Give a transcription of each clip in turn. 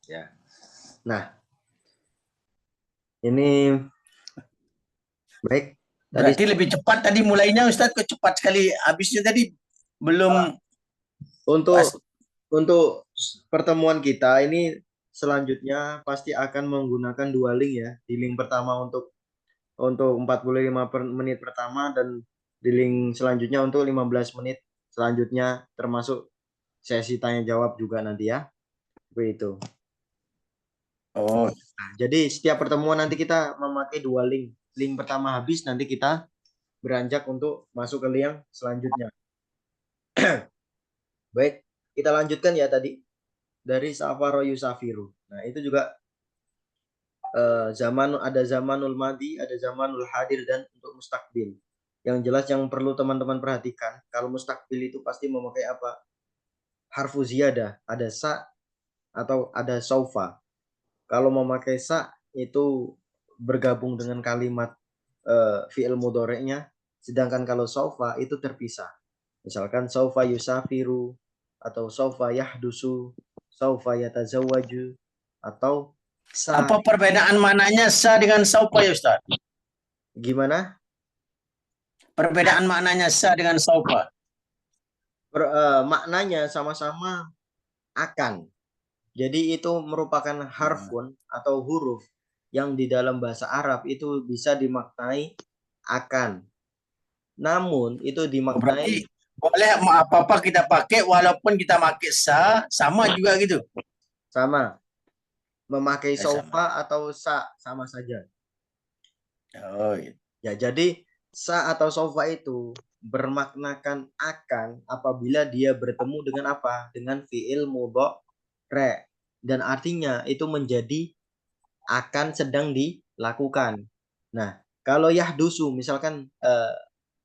Ya. Nah, ini baik. Tadi Berarti lebih cepat tadi mulainya Ustadz, kok cepat sekali habisnya tadi belum pas. untuk pertemuan kita ini selanjutnya pasti akan menggunakan dua link ya. Di link pertama untuk 45 menit pertama dan di link selanjutnya untuk 15 menit selanjutnya termasuk sesi tanya jawab juga nanti ya. Begitu. Oh, Nah, jadi setiap pertemuan nanti kita memakai dua link. Link pertama habis nanti kita beranjak untuk masuk ke link selanjutnya. Baik, kita lanjutkan ya tadi dari Safaro Yusafiru. Nah, itu juga ada zamanul madi, ada zamanul hadir dan untuk mustakbil. Yang jelas yang perlu teman-teman perhatikan, kalau mustakbil itu pasti memakai apa? Harfu ziyadah, ada sa atau ada saufa. Kalau memakai sa itu bergabung dengan kalimat fi'il mudhari'nya, sedangkan kalau saufa itu terpisah. Misalkan saufa yusafiru atau saufa yahdusu, saufa yatazawwaju atau sa. apa perbedaan mananya sa dengan saupa ya Ustadz? Gimana? Perbedaan maknanya sa dengan saupa. Maknanya sama-sama akan. Jadi itu merupakan harfun atau huruf yang di dalam bahasa Arab itu bisa dimaknai akan. Namun itu Oh, dimaknai berarti boleh apa-apa kita pakai walaupun kita pakai sa sama juga gitu. sama. Memakai Sama. sofa atau sa sama saja. Oh, gitu. Ya, jadi sa atau sofa itu bermaknakan akan apabila dia bertemu dengan apa? Dengan fiil mudhari dan artinya itu menjadi akan sedang dilakukan. Nah, kalau yahdusu misalkan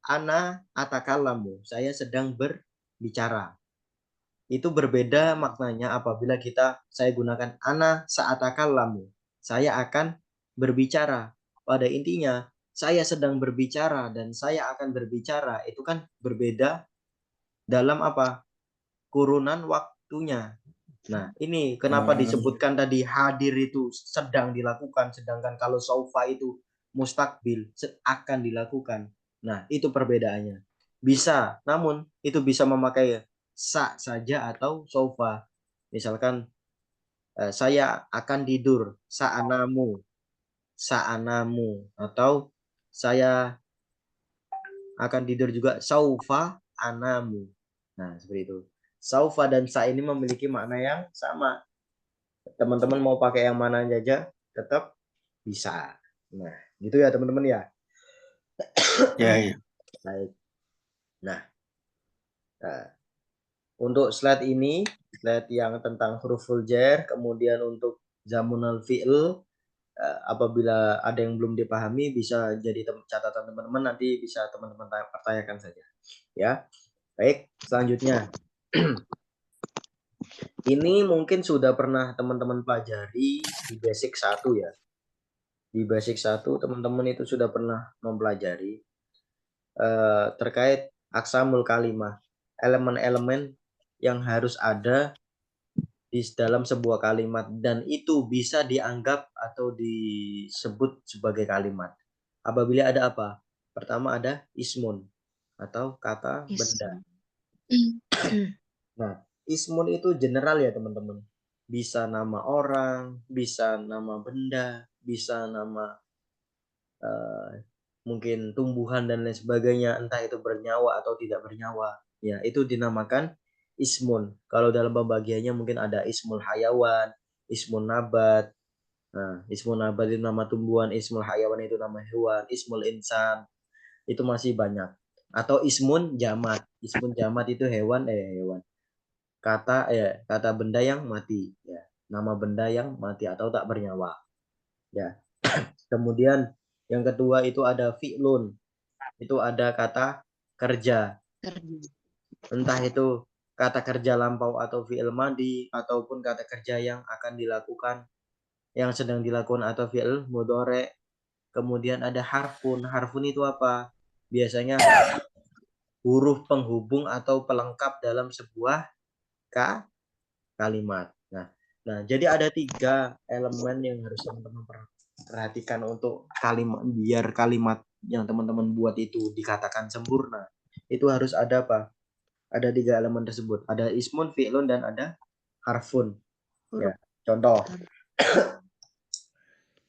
ana atakallamu, saya sedang berbicara. Itu berbeda maknanya apabila saya gunakan ana sa'atakallamu. Saya akan berbicara. Pada intinya, saya sedang berbicara dan saya akan berbicara itu kan berbeda dalam apa? Kurunan waktunya. Nah, ini kenapa disebutkan tadi hadir itu sedang dilakukan, sedangkan kalau saufa itu mustakbil akan dilakukan. Nah, itu perbedaannya. Bisa, namun itu bisa memakai sa saja atau saufa. Misalkan saya akan tidur saanamu atau saya akan tidur juga saufa anamu. Nah, seperti itu. Saufa dan sa ini memiliki makna yang sama. Teman-teman mau pakai yang mana aja tetap bisa. Nah, gitu ya teman-teman ya. Ya, ya. Baik. Nah, untuk slide ini, slide yang tentang huruful jar, kemudian untuk zamunal fi'il, apabila ada yang belum dipahami bisa jadi catatan teman-teman, nanti bisa teman-teman pertanyakan saja. Ya. Baik, selanjutnya. Ini mungkin sudah pernah teman-teman pelajari di basic 1 ya. Di basic 1 teman-teman itu sudah pernah mempelajari terkait aksamul kalimah, elemen-elemen yang harus ada di dalam sebuah kalimat dan itu bisa dianggap atau disebut sebagai kalimat. Apabila ada apa? Pertama ada ismun atau kata benda. Nah, ismun itu general ya teman-teman. Bisa nama orang, bisa nama benda, bisa nama mungkin tumbuhan dan lain sebagainya, entah itu bernyawa atau tidak bernyawa. Ya, itu dinamakan ismun. Kalau dalam pembagiannya mungkin ada ismul hayawan, ismun nabat. Nah, ismun nabat itu nama tumbuhan, ismul hayawan itu nama hewan, ismul insan itu masih banyak. Atau ismun jamat. Ismun jamat itu hewan. Kata benda yang mati, ya. Nama benda yang mati atau tak bernyawa. Ya. Kemudian yang kedua itu ada fi'lun. Itu ada kata kerja. Entah itu kata kerja lampau atau fi'il madi ataupun kata kerja yang akan dilakukan, yang sedang dilakukan atau fi'il mudhari. Kemudian ada harfun. Harfun itu apa? Biasanya huruf penghubung atau pelengkap dalam sebuah kalimat. Nah, Nah, jadi ada 3 elemen yang harus teman-teman perhatikan untuk kalimat, biar kalimat yang teman-teman buat itu dikatakan sempurna. Itu harus ada apa? Ada 3 elemen tersebut. Ada ismun, fi'lun, dan ada harfun. Ya, Huruf. contoh.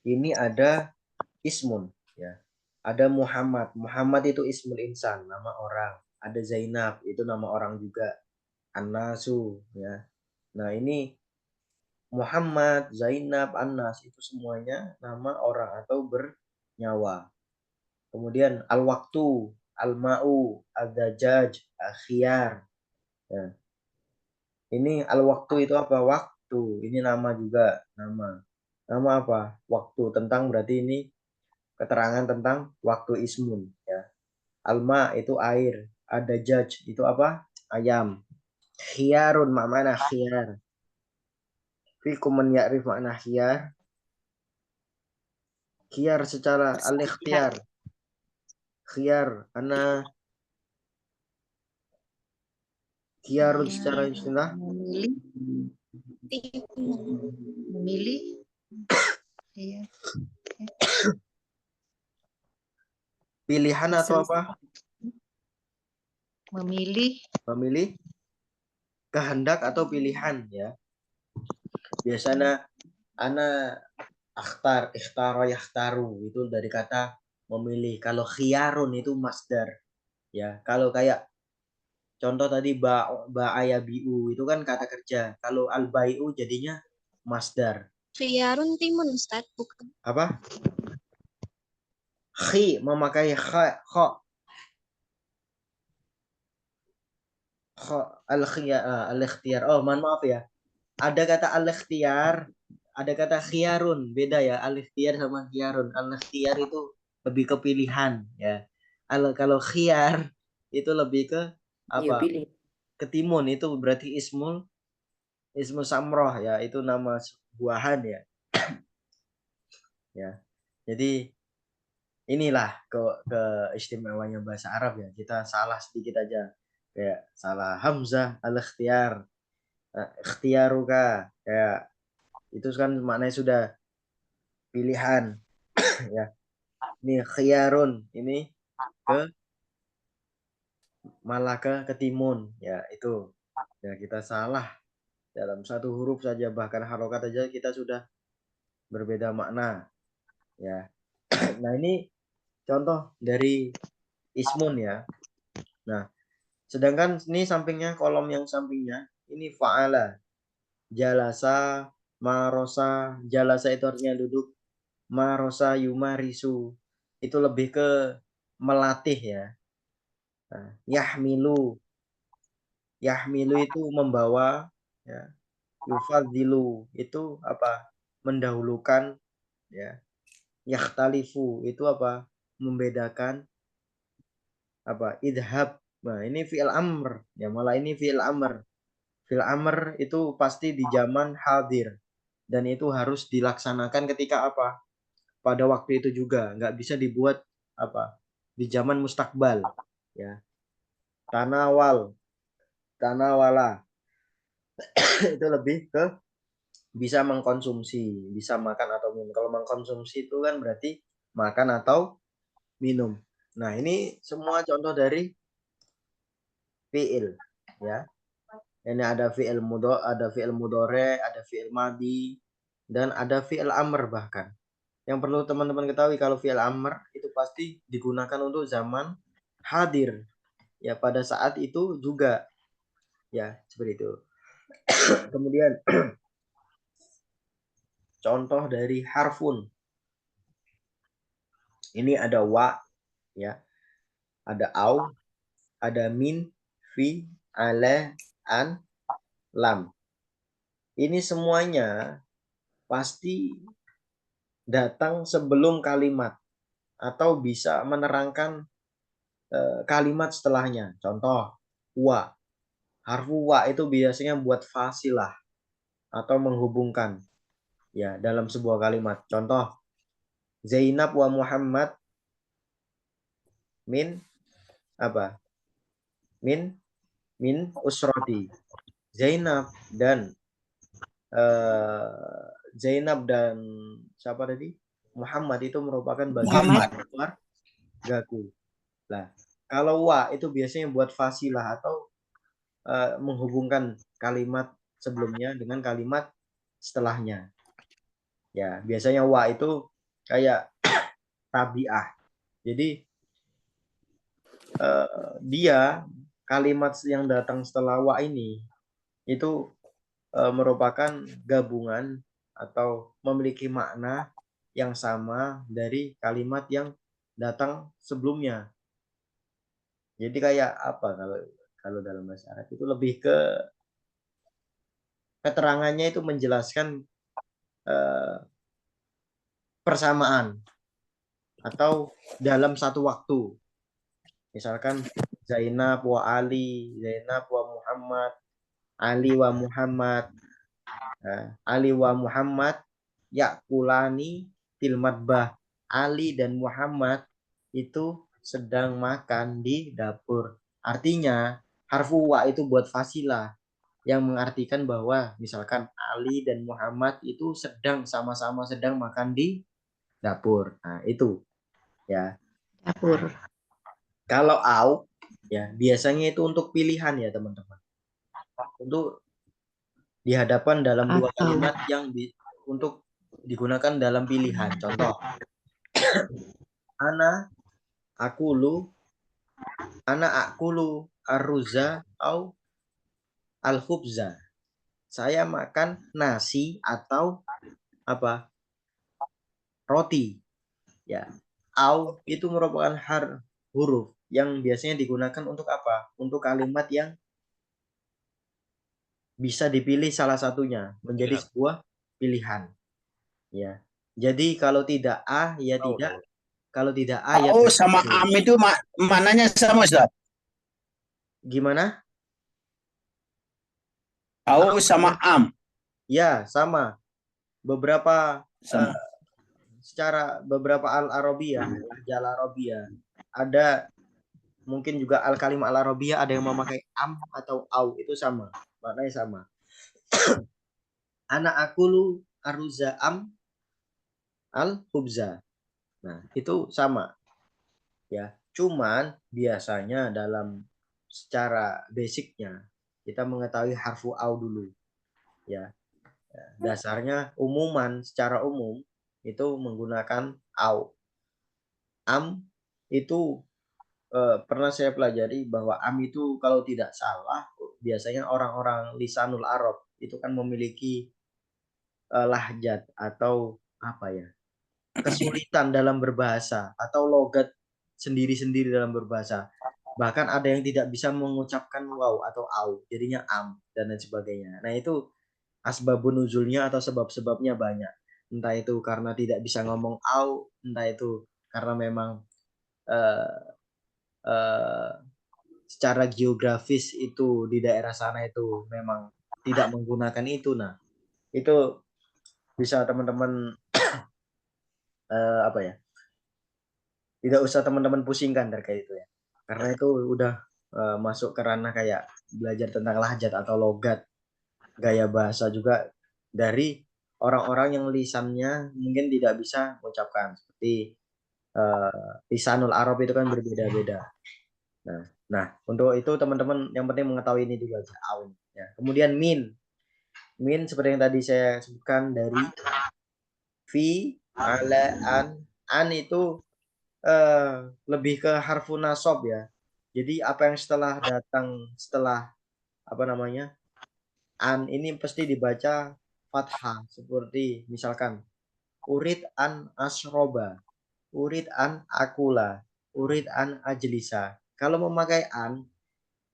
Ini ada ismun, ya. Ada Muhammad. Muhammad itu ismul insan, nama orang. Ada Zainab, itu nama orang juga. An-nasu, ya. Nah, ini Muhammad, Zainab, Anas itu semuanya nama orang atau bernyawa. Kemudian al-waktu, al-ma'u, al-dajjaj, al-khiyar. Ya. Ini al-waktu itu apa? Waktu. Ini nama juga, nama. Nama apa? Waktu. Tentang berarti ini keterangan tentang waktu ismun, ya. Alma itu air. Ad-dajjaj itu apa? Ayam. Khiyarun, mana khiyar? Fikum man ya'rif makna khiyar. Khiyar secara al-ikhtiyar. Khiyar, ana khiyarun secara istilah Memilih. Memilih. Iya. pilihan atau apa? Memilih. Memilih kehendak atau pilihan, ya. Biasanya ana ikhtaro yakhtaru itu dari kata memilih. Kalau khiyarun itu masdar, ya. Kalau kayak contoh tadi ba'aya bi'u itu kan kata kerja. Kalau al-bai'u jadinya masdar. Khiyarun timun Ustaz, bukan. Apa? Khi memakai kha al-ikhtiyar. Oh, mohon maaf ya. Ada kata al-ikhtiyar, ada kata khiyarun, beda ya. Al-ikhtiyar sama khiyarun. Al-ikhtiyar itu lebih ke pilihan, ya. Kalau khiyar itu lebih ke Iya, apa? pilih. Ketimun itu berarti ismul samroh, ya. Itu nama buahan, ya. Ya. Jadi inilah keistimewanya bahasa Arab, ya. Kita salah sedikit aja. Kayak salah hamzah al-ikhtiyar. Ikhtiaruka, kayak itu kan maknanya sudah pilihan, ya. Ini khiyarun, ini ke malah ke ketimun, ya. Itu ya, kita salah dalam satu huruf saja, bahkan harokat aja kita sudah berbeda makna, ya. Nah, ini contoh dari ismun, ya. Nah, sedangkan ini sampingnya, kolom yang sampingnya ini fa'ala, jalasa, marosa. Jalasa itu artinya duduk, marosa yumarisu itu lebih ke melatih, ya. Nah, yahmilu itu membawa, ya. Yufadzilu itu apa? Mendahulukan, ya. Yakhtalifu itu apa? Membedakan, apa? Idhab. Nah, ini fi'il amr, ya. Malah ini fi'il amr. Fi'il amr itu pasti di zaman hadir, dan itu harus dilaksanakan ketika apa? Pada waktu itu juga, nggak bisa dibuat apa? Di zaman mustakbal, ya. Tanawala itu lebih ke bisa mengkonsumsi, bisa makan atau minum. Kalau mengkonsumsi itu kan berarti makan atau minum. Nah, ini semua contoh dari fi'il, ya. Ini ada fi'il mudhore, ada fi'il madi, dan ada fi'il amr bahkan. Yang perlu teman-teman ketahui, kalau fi'il amr itu pasti digunakan untuk zaman hadir, ya, pada saat itu juga, ya, seperti itu. Kemudian contoh dari harfun. Ini ada wa, ya. Ada au, ada min, fi, ala, an, lam. Ini semuanya pasti datang sebelum kalimat atau bisa menerangkan kalimat setelahnya. Contoh, wa. Harfu wa itu biasanya buat fasilah atau menghubungkan, ya, dalam sebuah kalimat. Contoh, Zainab wa Muhammad min apa? Min usroti. Zainab dan Zainab dan siapa tadi? Muhammad itu merupakan bagian Muhammad. dari keluargaku. Nah, kalau wa itu biasanya buat fasilah atau menghubungkan kalimat sebelumnya dengan kalimat setelahnya. Ya, biasanya wa itu kayak tabiah. Jadi dia kalimat yang datang setelah wa ini itu merupakan gabungan atau memiliki makna yang sama dari kalimat yang datang sebelumnya. Jadi kayak apa kalau dalam bahasa Arab itu lebih ke keterangannya itu menjelaskan persamaan atau dalam satu waktu. Misalkan Zainab wa Ali, Zainab wa Muhammad, Ali wa Muhammad, Ali wa Muhammad, yakulani fil madbah. Ali dan Muhammad itu sedang makan di dapur. Artinya harfu wa itu buat fasilah yang mengartikan bahwa misalkan Ali dan Muhammad itu sama-sama sedang makan di dapur. Nah, itu ya. Dapur. Kalau au ya biasanya itu untuk pilihan ya, teman-teman. Untuk dihadapkan dalam dua Atau. kalimat yang untuk digunakan dalam pilihan. Contoh, akulu ana akulu arruza au al-khubza. Saya makan nasi atau apa? Roti. Ya. Au itu merupakan huruf yang biasanya digunakan untuk apa? Untuk kalimat yang bisa dipilih salah satunya menjadi sebuah pilihan. Ya. Jadi kalau tidak A ya tidak, kalau tidak A ya Au berarti sama B. am itu mananya sama, Ustaz. Gimana? Au sama am. Ya, sama. Beberapa Sama. secara beberapa al-arabiyah, al-arabiyah, ada mungkin juga al-kalimah al-arabiyah ada yang memakai am atau au, itu sama. Maknanya sama. Ana akulu arruza am al-hubza. Nah, itu sama. Ya, cuman biasanya dalam secara basicnya kita mengetahui harfu au dulu. Ya, dasarnya secara umum itu menggunakan au. Am itu pernah saya pelajari bahwa am itu kalau tidak salah biasanya orang-orang lisanul Arab itu kan memiliki lahjat atau apa ya, kesulitan dalam berbahasa atau logat sendiri-sendiri dalam berbahasa. Bahkan ada yang tidak bisa mengucapkan waw atau au, jadinya am dan lain sebagainya. Nah, itu asbabun nuzulnya atau sebab-sebabnya banyak. Entah itu karena tidak bisa ngomong au, entah itu karena memang eh, eh, secara geografis itu di daerah sana itu memang tidak menggunakan itu. Nah, itu bisa teman-teman apa ya? Tidak usah teman-teman pusingkan terkait itu ya. Karena itu udah masuk ke ranah kayak belajar tentang lahjat atau logat, gaya bahasa juga dari orang-orang yang lisannya mungkin tidak bisa mengucapkan seperti lisanul Arab itu kan berbeda-beda. Nah, untuk itu teman-teman yang penting mengetahui ini dulu aja, aun. Ya. Kemudian min seperti yang tadi saya sebutkan dari fi, ala, an itu lebih ke harfun nasab ya. Jadi apa yang setelah apa namanya an ini pasti dibaca fathah seperti misalkan urid an asroba, urid an akula, urid an ajlisa. Kalau memakai an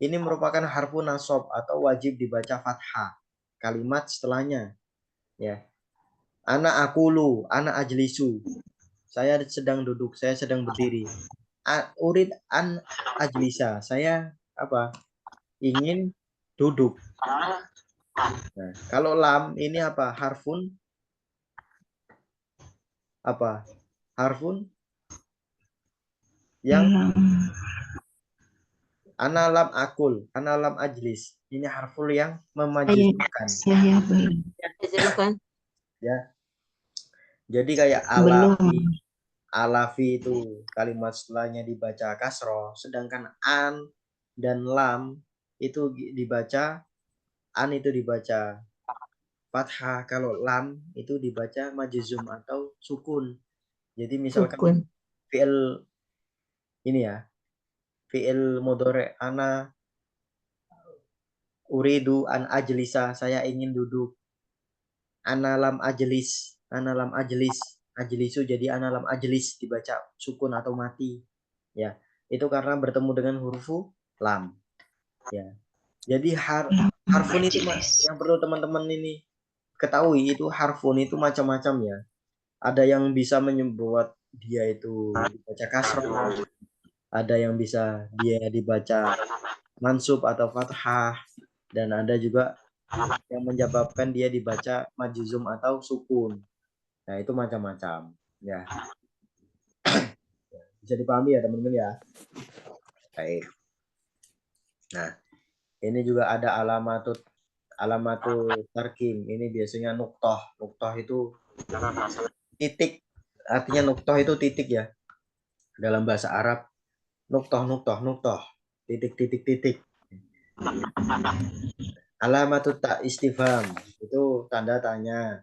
ini merupakan harfu nasab atau wajib dibaca fathah kalimat setelahnya ya. Ana akulu, ana ajlisu. Saya sedang duduk, saya sedang berdiri. Urid an ajlisa. Saya apa? Ingin duduk. Nah, kalau lam ini apa? Harfun apa? Harfun yang Ana lam akul, ana lam ajlis. Ini harful yang memajuzkan Saya belum. Jazmkan. ya. Jadi kayak Belum. alafi itu kalimat setelahnya dibaca kasroh, sedangkan an dan lam itu dibaca, an itu dibaca fathah, kalau lam itu dibaca majzum atau sukun. Jadi misalkan Sukun. fi'il ini ya, fi'il mudhari ana uridu an ajlisa, saya ingin duduk. Ana lam ajlis, ana lam ajlis. Ajlisu jadi ana lam ajlis dibaca sukun atau mati. Ya, itu karena bertemu dengan huruf lam. Ya. Jadi harfun itu yang perlu teman-teman ini ketahui, itu harfun itu macam-macam ya. Ada yang bisa membuat dia itu dibaca kasroh, ada yang bisa dia dibaca mansub atau fathah, dan ada juga yang menyebabkan dia dibaca majzum atau sukun. Nah, itu macam-macam ya. Bisa dipahami ya teman-teman ya. Baik. Nah, ini juga ada alamatul tarkim. Ini biasanya nuktoh. Nuktoh itu titik. Artinya nuktoh itu titik ya. Dalam bahasa Arab, nuktoh. Titik. Alamatul tak istifham itu tanda tanya.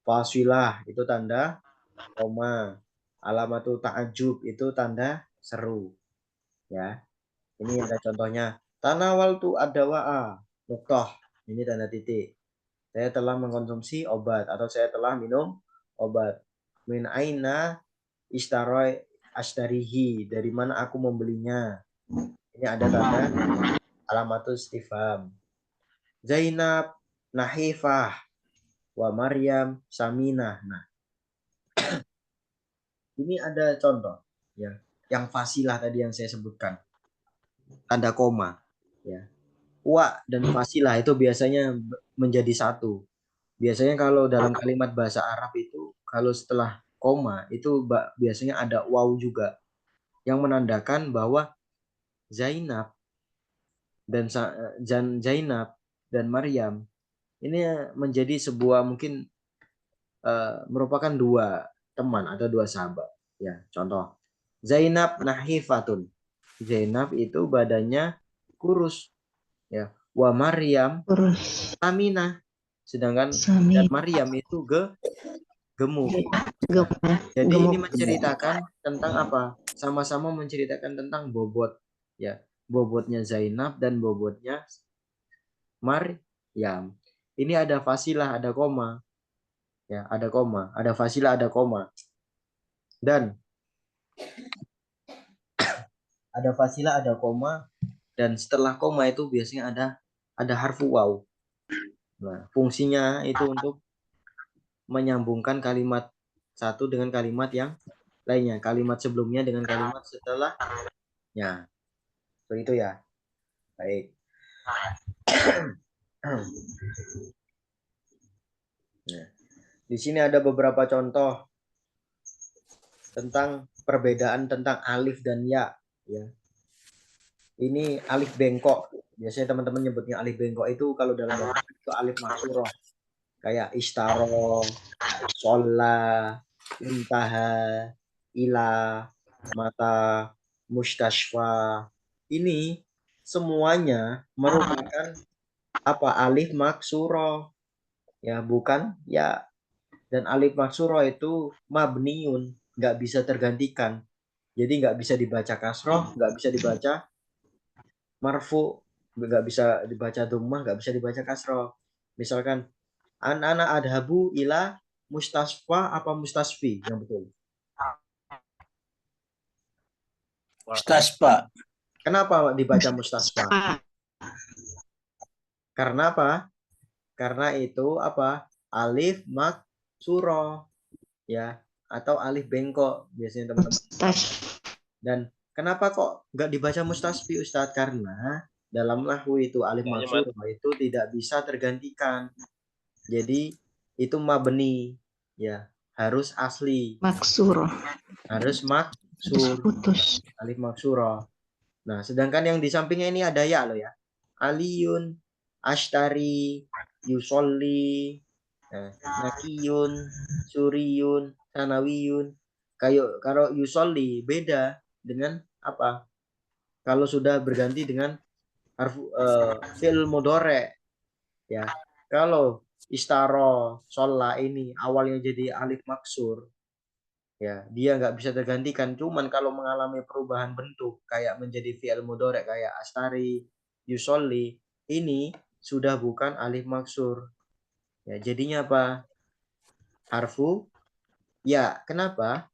Fasilah itu tanda koma. Alamatul ta'ajub itu tanda seru. Ya. Ini ada contohnya. Tanawal tu adawa'a. Nuktoh. Ini tanda titik. Saya telah mengkonsumsi obat atau saya telah minum obat. Min aina istaroi ashtarihi. Dari mana aku membelinya. Ini ada tanda alamatul istifham. Zainab Nahifah wa Maryam Saminah. Nah, ini ada contoh ya, yang fasilah tadi yang saya sebutkan. Tanda koma ya. Wa dan fasilah itu biasanya menjadi satu. Biasanya kalau dalam kalimat bahasa Arab itu kalau setelah koma itu biasanya ada waw juga yang menandakan bahwa Zainab dan Maryam ini menjadi sebuah mungkin merupakan dua teman atau dua sahabat ya. Contoh Zainab nahifatun, Zainab itu badannya kurus ya. Wa Maryam Terus Aminah, sedangkan Sami. dan Maryam itu gemuk. Jadi ini menceritakan tentang apa? Sama-sama menceritakan tentang bobot ya. Bobotnya Zainab dan bobotnya Maryam. Ini ada fasilah, ada koma. Ya, ada koma, ada fasilah, ada koma. Dan ada fasilah, ada koma, dan setelah koma itu biasanya ada harfu waw. Nah, fungsinya itu untuk menyambungkan kalimat satu dengan kalimat yang lainnya, kalimat sebelumnya dengan kalimat setelahnya. Begitu ya. Baik. Nah, di sini ada beberapa contoh tentang perbedaan tentang alif dan ya. Ini alif bengkok. Biasanya teman-teman nyebutnya alif bengkok itu kalau dalam bahasa itu alif maksuroh. Kayak istaro, sholla, intaha, ila, mata, mustashfa. Ini semuanya merupakan apa? Alif maksuroh. Ya, bukan ya. Dan alif maksuroh itu mabniun, nggak bisa tergantikan. Jadi nggak bisa dibaca kasroh, nggak bisa dibaca marfu, nggak bisa dibaca dhammah, nggak bisa dibaca kasroh. Misalkan anak adhabu ila mustasfa apa mustasfi yang betul? Mustasfa. Kenapa dibaca mustasfa? Karena apa? Karena itu apa? Alif maksuro ya, atau alif bengkok biasanya teman-teman. Dan kenapa kok nggak dibaca mustasfi Ustadz? Karena dalam nahwu itu alif maksuro itu tidak bisa tergantikan. Jadi itu mabni ya, harus asli. Maksuro. Harus maksur. Putus. Alif maksuro. Nah, sedangkan yang di sampingnya ini ada ya loh ya. Aliyun, Ashtari, Yusolli, Nakiyun, Suriyun, Sanawiyun. Kayak kalau Yusolli beda dengan apa? Kalau sudah berganti dengan fi'il mudhari ya. Kalau istaro, sholla ini awalnya jadi alif maksur, ya dia nggak bisa tergantikan, cuman kalau mengalami perubahan bentuk kayak menjadi fi'il mudhari kayak astari, yusolli, ini sudah bukan alif maksur ya, jadinya apa, harfu ya. Kenapa?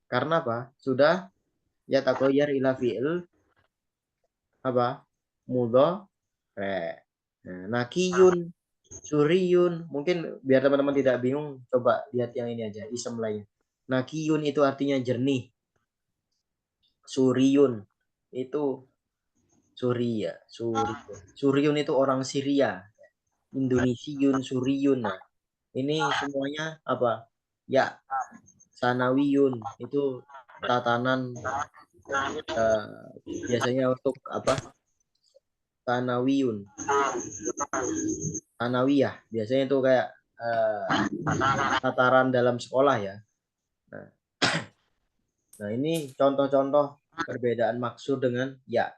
Karena apa, sudah ya takoyar ila fi'il apa, mudhari. Nah, nakiyun, suriyun, mungkin biar teman-teman tidak bingung, coba lihat yang ini aja, isem lainnya. Nakiyun itu artinya jernih. Suriyun itu Suria, Suriyun itu orang Syria. Indonesiun, Suriyun. Nah, ini semuanya apa? Ya, Sanawiyun itu tatanan biasanya untuk apa? Sanawiyun, Sanawiyah. Biasanya itu kayak tataran dalam sekolah ya. Nah, ini contoh-contoh perbedaan maksur dengan ya.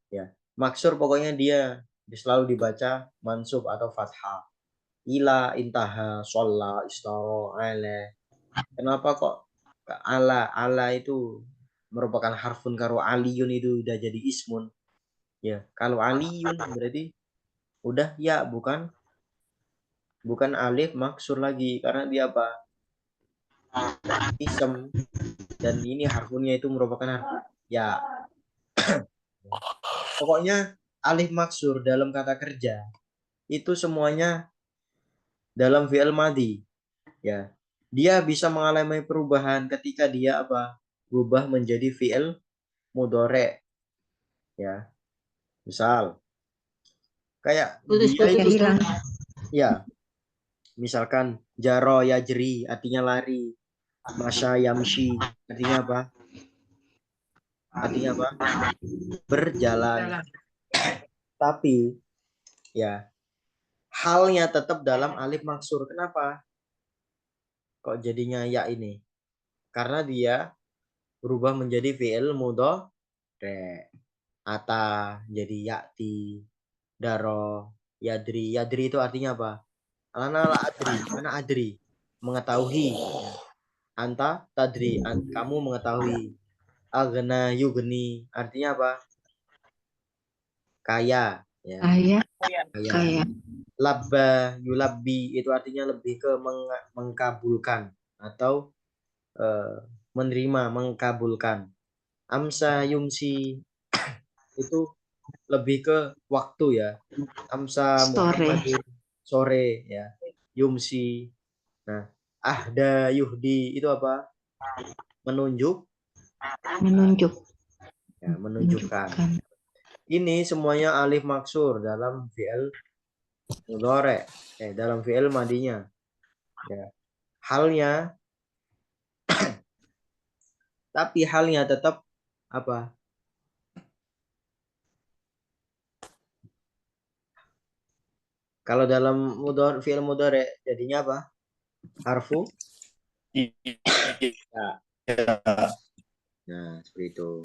Ya, maksur pokoknya dia selalu dibaca mansub atau fathah. Ila, intaha, sholla, istaro, ala. Kenapa kok ala? Ala itu merupakan harfun, karo aliyun itu udah jadi ismun. Ya, kalau aliyun berarti udah ya, bukan alif maksur lagi karena dia apa? Isem, dan ini harfunnya itu merupakan harfun ya. Pokoknya alif maksur dalam kata kerja itu semuanya dalam fi'il madhi ya. Dia bisa mengalami perubahan ketika dia apa? Berubah menjadi fi'il mudhari ya. Misal kayak dia itu hilang. ya, misalkan jaro yajri artinya lari, masya yamshi artinya apa? Artinya apa? Berjalan. Tapi ya halnya tetap dalam alif maksur. Kenapa? Kok jadinya ya ini? Karena dia berubah menjadi fi'il mudhari. Ata jadi yakti, daro, yadri. Yadri itu artinya apa? Ana la adri, ana adri, mengetahui. Anta tadri, kamu mengetahui. Agna yugni artinya apa? Kaya ya. Kaya, Kaya. kaya. Labba yulabbi itu artinya lebih ke mengkabulkan atau menerima, mengkabulkan. Amsa yumsi itu lebih ke waktu ya. Amsa Muhammadun sore ya. Yumsi. Nah, ahda yuhdi itu apa? Menunjuk. Menunjuk. Ya, menunjukkan. Ini semuanya alif maksur dalam fi'il mudhari, dalam fi'il madinya. Ya. Halnya tapi halnya tetap apa? Kalau dalam fi'il mudhari jadinya apa? Harfu ya. Nah, seperti itu.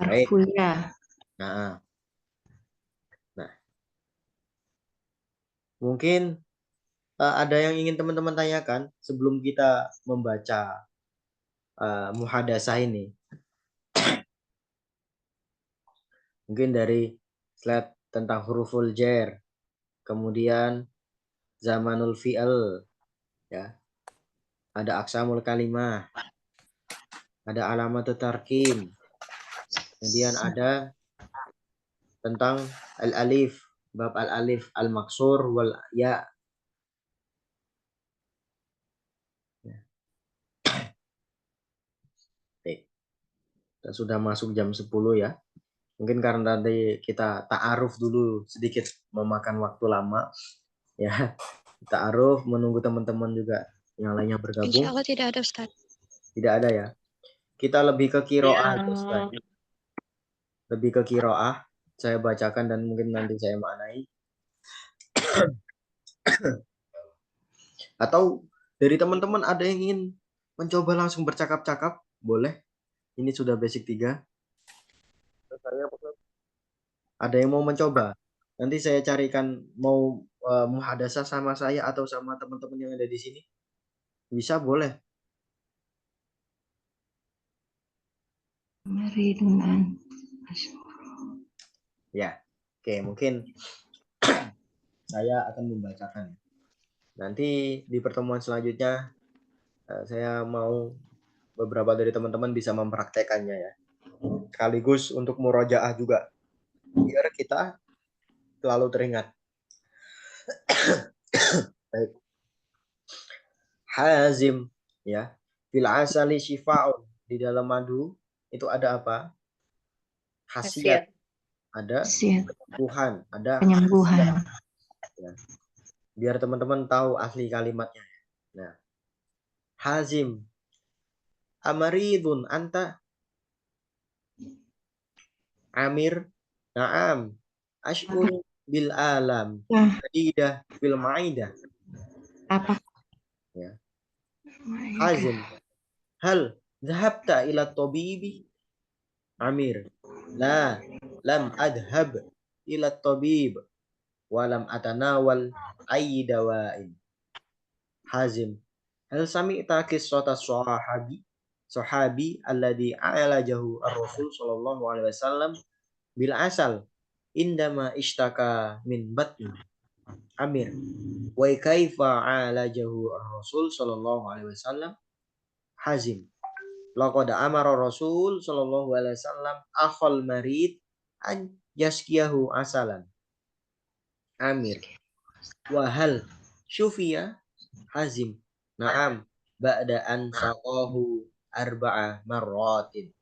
Baik. Harfu ya. Nah, mungkin ada yang ingin teman-teman tanyakan sebelum kita membaca muhadasah ini. Mungkin dari slide tentang huruful jar, kemudian zamanul fi'il, ya. Ada aksamul kalimah, ada alamat tarkim, kemudian ada tentang al-alif, bab al-alif, al-maksur wal ya. Kita sudah masuk jam 10 ya. Mungkin karena tadi kita ta'aruf dulu sedikit memakan waktu lama ya. Ta'aruf, menunggu teman-teman juga yang lainnya bergabung. Insya Allah tidak ada, Ustaz. Tidak ada ya. Kita lebih ke kiroah, Ustaz. lebih ke kiroah. Saya bacakan dan mungkin nanti saya maknai. Atau dari teman-teman ada yang ingin mencoba langsung bercakap-cakap, boleh. Ini sudah basic 3. Ada yang mau mencoba? Nanti saya carikan mau muhadasah sama saya atau sama teman-teman yang ada di sini. Bisa, boleh. Maridunan. Ya. Oke, mungkin saya akan membacakan. Nanti di pertemuan selanjutnya saya mau beberapa dari teman-teman bisa mempraktekannya ya. Sekaligus untuk murojaah juga. Biar kita selalu teringat. Baik. Hazim ya. Fil asali syifa'un. Di dalam madu itu ada apa? Khasiat. Ada Siap Tuhan, ada penyembuhan. ya. Biar teman-teman tahu asli kalimatnya. Nah, hazim amaridun anta amir na'am ash'ur bil alam Nah, jadidah fil ma'idah apa? ya. Hazim hal dhahabta ila tabibi amir la lam adhab ila tabib walam atanawal ayyi dawa'in. Hazim hal sami'ta qissata sahabi alladhi a'lajahu ar-rasul sallallahu alaihi wasallam bil asal indama ishtaka min batni amir wa kaifa a'lajahu ar-rasul sallallahu alaihi wasallam. Hazim laqad amara rasul sallallahu alaihi wasallam akhal marid an yaskiyahu asalan amir wa hal syufiya. Hazim na'am ba'da an saqahu arba'a marratin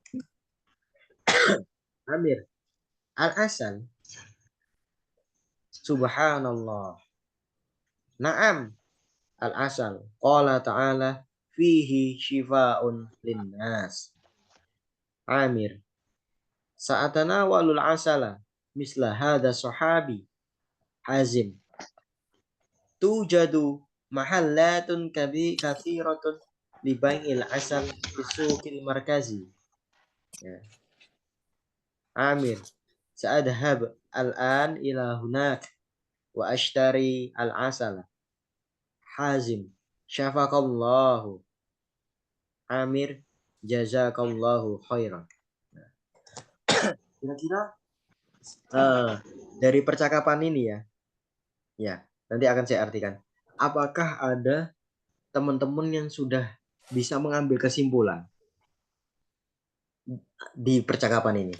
amir al-asal subhanallah na'am al-asal qala ta'ala fihi shifa'un linnas amir sa'atanawalul asala misla hadha sahabi. Hazim tujadu mahallatun kathiratun libai'il asal fisuqil markazi ya. Amir sa'adhab al-an ila hunak wa ashtari al-asala. Hazim syafaqallahu amir jazakallahu khairan. Kira-kira dari percakapan ini ya nanti akan saya artikan. Apakah ada teman-teman yang sudah bisa mengambil kesimpulan di percakapan ini?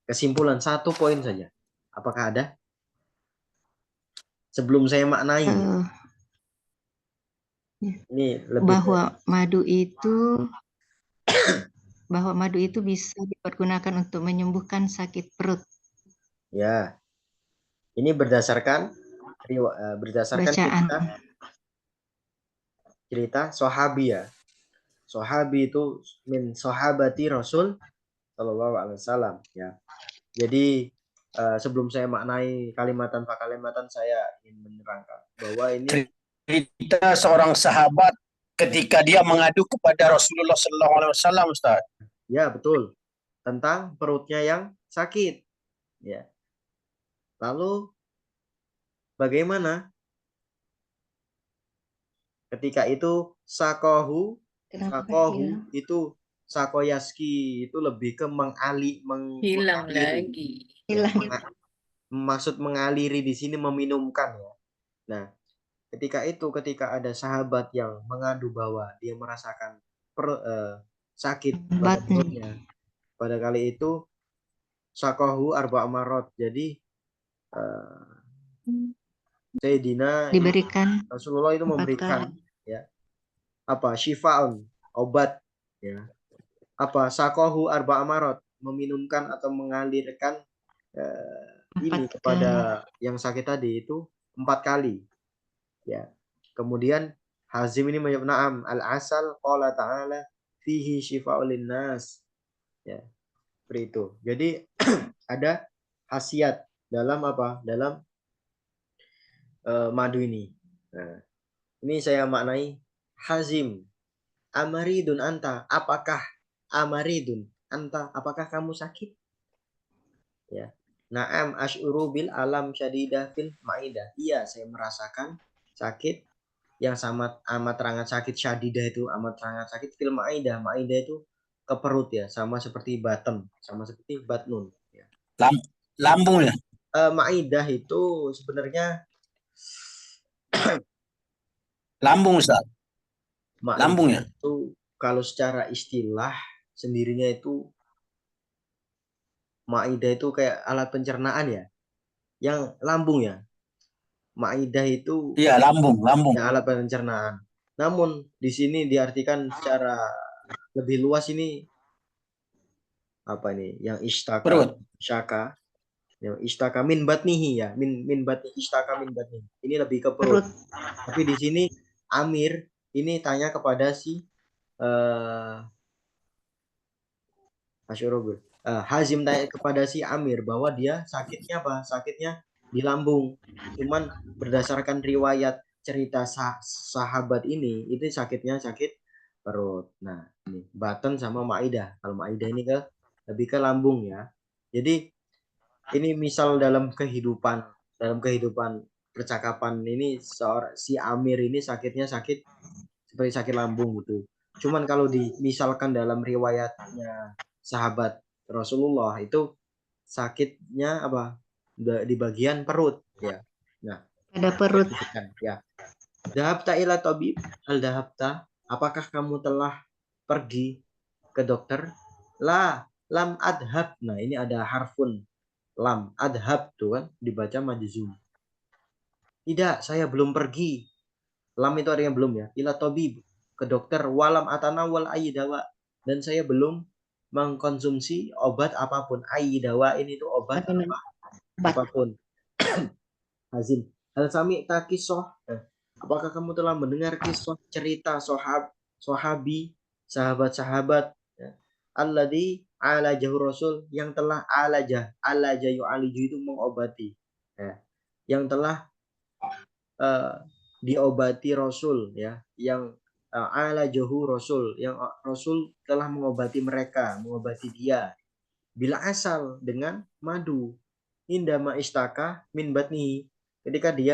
Kesimpulan 1 poin saja. Apakah ada? Sebelum saya maknai. Ini lebih bahwa madu itu bisa dipergunakan untuk menyembuhkan sakit perut. ya. Ini berdasarkan Bacaan. cerita sahabi ya. Sahabi itu min sahabati Rasul sallallahu alaihi wasallam ya. Jadi sebelum saya maknai kalimatan pak kalimatan saya ingin menerangkan bahwa ini cerita seorang sahabat ketika dia mengadu kepada Rasulullah sallallahu alaihi wasallam, Ustaz. ya betul tentang perutnya yang sakit ya. Lalu bagaimana ketika itu sakohu itu sakoyaski itu lebih ke Hilang lagi. maksud mengaliri di sini meminumkan ya. Nah, ketika ada sahabat yang mengadu bahwa dia merasakan sakit pada perutnya. Pada kali itu sakohu arba amarot. Jadi Sayyidina diberikan Rasulullah itu memberikan ya apa syifaun obat ya apa sakohu arba amarot meminumkan atau mengalirkan ini kepada yang sakit tadi itu 4 kali ya. Kemudian Hazim ini menjawab na'am al-asal qala ta'ala fihi syifa'ul linnas ya. Seperti itu. Jadi ada khasiat dalam apa? Dalam madu ini. Nah, ini saya maknai Hazim. Amaridun anta. Apakah amaridun anta? Apakah kamu sakit? Ya. Naam asy'uru bil alam syadidah fil ma'idah. Iya, saya merasakan sakit yang amat sangat sakit, syadidah itu amat sangat sakit, fil ma'idah. Ma'idah itu ke perut ya, sama seperti batem, sama seperti batnun ya. Lambung ya. Ma'idah itu sebenarnya Lambung Ustaz. ma'idah Lambung ya. itu kalau secara istilah sendirinya itu ma'idah itu kayak alat pencernaan ya, yang lambung ya. Ma'idah itu Iya, lambung. ya, alat pencernaan. Namun di sini diartikan secara lebih luas ini apa ini? Yang istaka, Perut. syaka, yang istaka min batnihi ya, min batni istaka min batnihi. Ini lebih ke perut. Tapi di sini Amir ini tanya kepada si Hazim tanya kepada si Amir bahwa dia sakitnya apa? Sakitnya di lambung. Cuman berdasarkan riwayat cerita sahabat ini, itu sakitnya sakit perut. Nah, ini Baten sama Maidah. Kalau Maidah ini lebih ke lambung ya. Jadi ini misal dalam kehidupan percakapan ini si Amir ini sakitnya sakit seperti sakit lambung gitu. Cuman kalau misalkan dalam riwayatnya sahabat Rasulullah itu sakitnya apa? Di bagian perut ya. Nah, Pada perut. ya. Dahabta ila tabib? Hal dahabta? Apakah kamu telah pergi ke dokter? Lam adhab. Nah, ini ada harfun lam adhab tuh kan dibaca majzum. Tidak, saya belum pergi. Lam itu artinya belum ya. Ila tabib, ke dokter, walam atanawal ayyidawa, dan saya belum mengkonsumsi obat apapun. Ayyidawa ini tuh obat apa? Apapun. Hazim. Hal sami ta kisah. Apakah kamu telah mendengar kisah cerita sahabi, sahabat-sahabat ya. Alladzi alajahu Rasul, yang telah alaja yu'aliju itu mengobati ya. Yang telah diobati Rasul ya, yang alajahu Rasul, yang Rasul telah mengobati mereka, mengobati dia bila asal dengan madu. Indama istaka min batni, ketika dia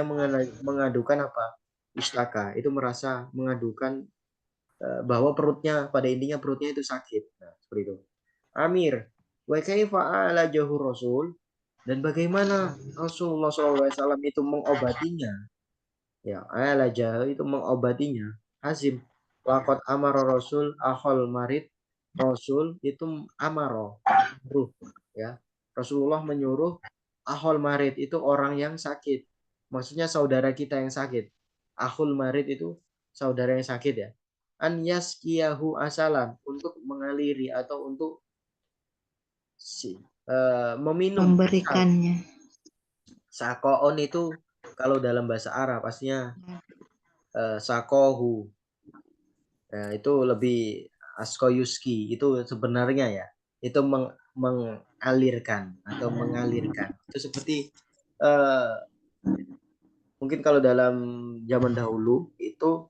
mengadukan apa? Istaka, itu merasa mengadukan bahwa perutnya, pada intinya perutnya itu sakit. Nah, seperti itu. Amir, wa kaifa alajahu Rasul, dan bagaimana Rasulullah SAW itu mengobatinya? Ya, alajah itu mengobatinya. Hazim, waqad amara Rasul akhol marid. Rasul itu amaro, ya. Rasulullah menyuruh ahol marid itu orang yang sakit. Maksudnya saudara kita yang sakit. Ahul marid itu saudara yang sakit ya. An yaskiyahu asalan, untuk mengaliri atau untuk meminum. Memberikannya. Sakoon itu kalau dalam bahasa Arab pastinya sakohu. Nah, itu lebih askoyuski itu sebenarnya ya. Itu mengalirkan atau mengalirkan. Itu seperti mungkin kalau dalam zaman dahulu itu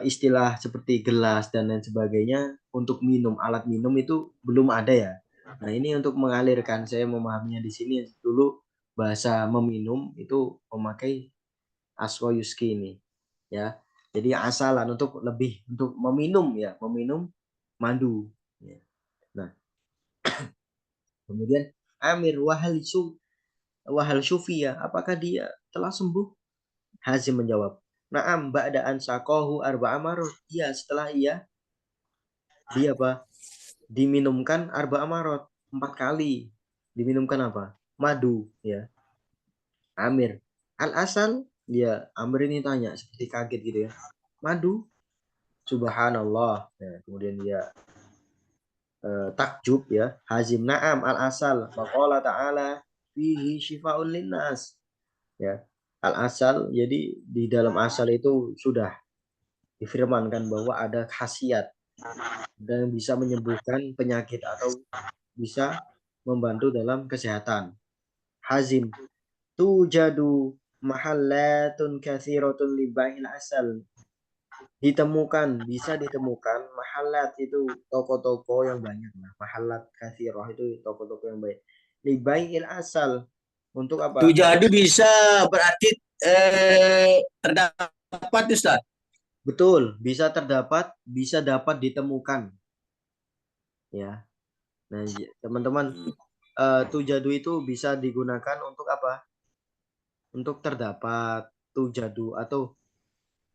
istilah seperti gelas dan lain sebagainya untuk minum, alat minum itu belum ada ya. Nah, ini untuk mengalirkan, saya memahaminya di sini dulu bahasa meminum itu memakai askoyuski ini ya. Jadi asalan untuk meminum ya, meminum madu ya. Nah, kemudian Amir wahal syufiya, apakah dia telah sembuh? Hazim menjawab, na'am ba'da an saqahu arba'a marot. Iya, setelah dia apa? Diminumkan arba'a marot, 4 kali. Diminumkan apa? Madu ya. Amir, al-asal, dia Amir ini tanya seperti kaget gitu ya. Madu? Subhanallah. Nah, kemudian dia takjub ya. Hazim, na'am al-asal. Maqala ta'ala fihi syifa'un linnas. Ya. Al-asal, jadi di dalam asal itu sudah difirmankan bahwa ada khasiat dan bisa menyembuhkan penyakit atau bisa membantu dalam kesehatan. Hazim, tujadu mahallatun katsiratun li bai'il asal. Bisa ditemukan mahallat itu toko-toko yang banyak. Nah, mahallat katsirah itu toko-toko yang banyak. Li bai'il asal. Untuk apa? Tujadu bisa berarti terdapat Ustaz. Betul, bisa terdapat, bisa dapat ditemukan. Ya. Nah, teman-teman, tujadu itu bisa digunakan untuk apa? Untuk terdapat, tujadu atau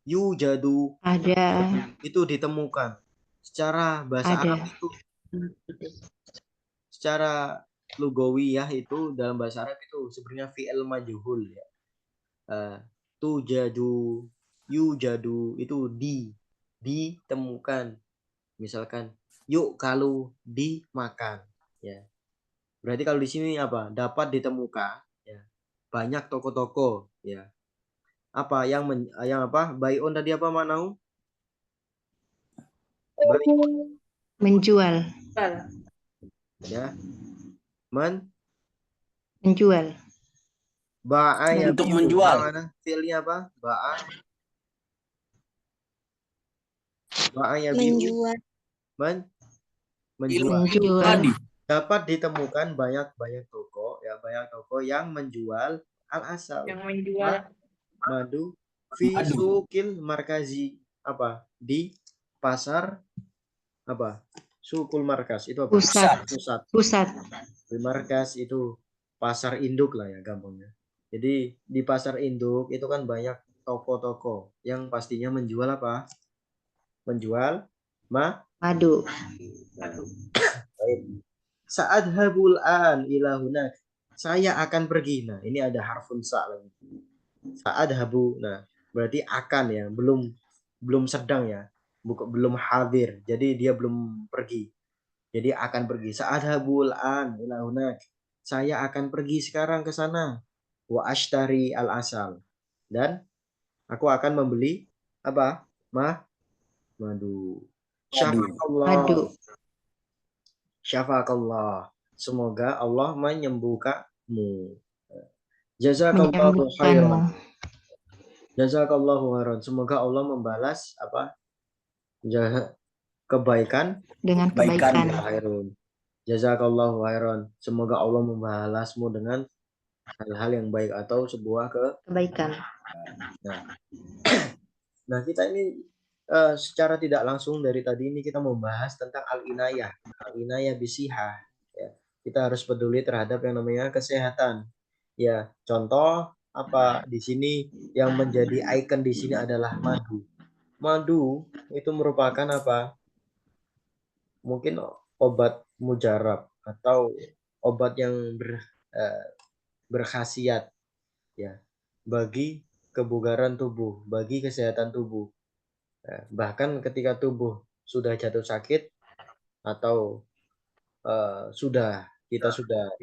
yujadu Ada. itu ditemukan. Secara bahasa Ada. Arab itu, secara lugawiyah itu dalam bahasa Arab itu sebenarnya fi'il majhul ya. Tujadu, yujadu itu ditemukan. Misalkan yuk kalau dimakan ya. Berarti kalau di sini apa? Dapat ditemukan ya. Banyak toko-toko ya. Apa yang apa? Bai'un tadi apa Manau? Menjual. Ya. Menjual. Ba'a ya Untuk bi'u. menjual. Mana? Fi'ilnya apa? Ba'a. Ba'a ya bi'u. Menjual. Menjual. Menjual. Tadi. Dapat ditemukan banyak toko ya, banyak toko yang menjual al-asal. Yang menjual Madu fi Madu. sukil markazi. Apa? Di pasar apa? Sukul markas itu apa? Pusat. Di markas itu pasar induk lah ya gampangnya. Jadi di pasar induk itu kan banyak toko-toko yang pastinya menjual apa? Menjual Madu. Sa'adhabul an ila hunak. Saya akan pergi. Nah, ini ada harfun sa lagi. Sa'adhabu. Nah, berarti akan ya, belum sedang ya. Belum hadir. Jadi dia belum pergi. Jadi akan pergi. Sa'adhabul an ila hunak. Saya akan pergi sekarang ke sana. Wa ashtari al-asal. Dan aku akan membeli apa? Madu. Syafaqallah. Syafaqallah. Semoga Allah menyembuhkanmu. Jazakallahu khairan. Jazakallahu khairan. Semoga Allah membalas apa? Kebaikan Dengan kebaikan. khairun. Jazakallahu khairan. Semoga Allah membalasmu dengan hal-hal yang baik atau sebuah Kebaikan. Nah, kita ini secara tidak langsung dari tadi ini kita membahas tentang al-inayah. Al-inayah bisihah. Ya. Kita harus peduli terhadap yang namanya kesehatan. Ya, contoh apa di sini yang menjadi ikon di sini adalah madu. Madu itu merupakan apa? Mungkin obat mujarab atau obat yang berkhasiat ya bagi kebugaran tubuh, bagi kesehatan tubuh. Bahkan ketika tubuh sudah jatuh sakit atau kita sudah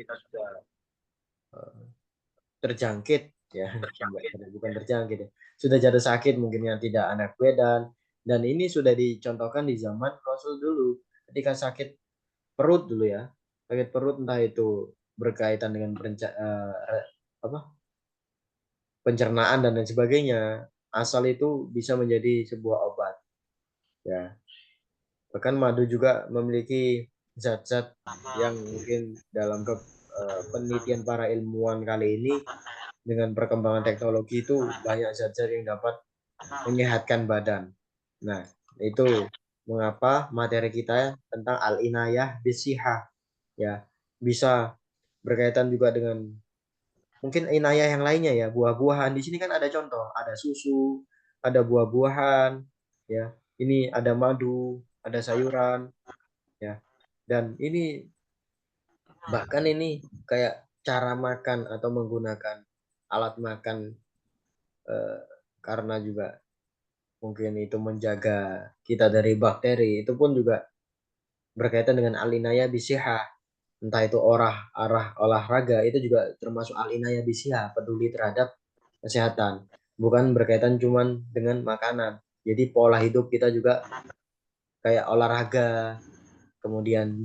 terjangkit ya, bukan terjangkit ya, sudah jatuh sakit mungkin yang tidak anak bedan, dan ini sudah dicontohkan di zaman Rasul dulu ketika sakit perut dulu ya, sakit perut entah itu berkaitan dengan pencernaan dan lain sebagainya, asal itu bisa menjadi sebuah obat ya. Bahkan madu juga memiliki zat-zat yang mungkin dalam penelitian para ilmuwan kali ini dengan perkembangan teknologi itu banyak zat-zat yang dapat menyehatkan badan. Nah, itu mengapa materi kita tentang al-inayah bisihah ya bisa berkaitan juga dengan mungkin inayah yang lainnya ya, buah-buahan. Di sini kan ada contoh, ada susu, ada buah-buahan ya. Ini ada madu, ada sayuran ya. Dan ini bahkan ini kayak cara makan atau menggunakan alat makan karena juga mungkin itu menjaga kita dari bakteri, itu pun juga berkaitan dengan alinaya bisihah. Entah itu olahraga itu juga termasuk alinaya bisihah, peduli terhadap kesehatan. Bukan berkaitan cuman dengan makanan. Jadi pola hidup kita juga kayak olahraga, kemudian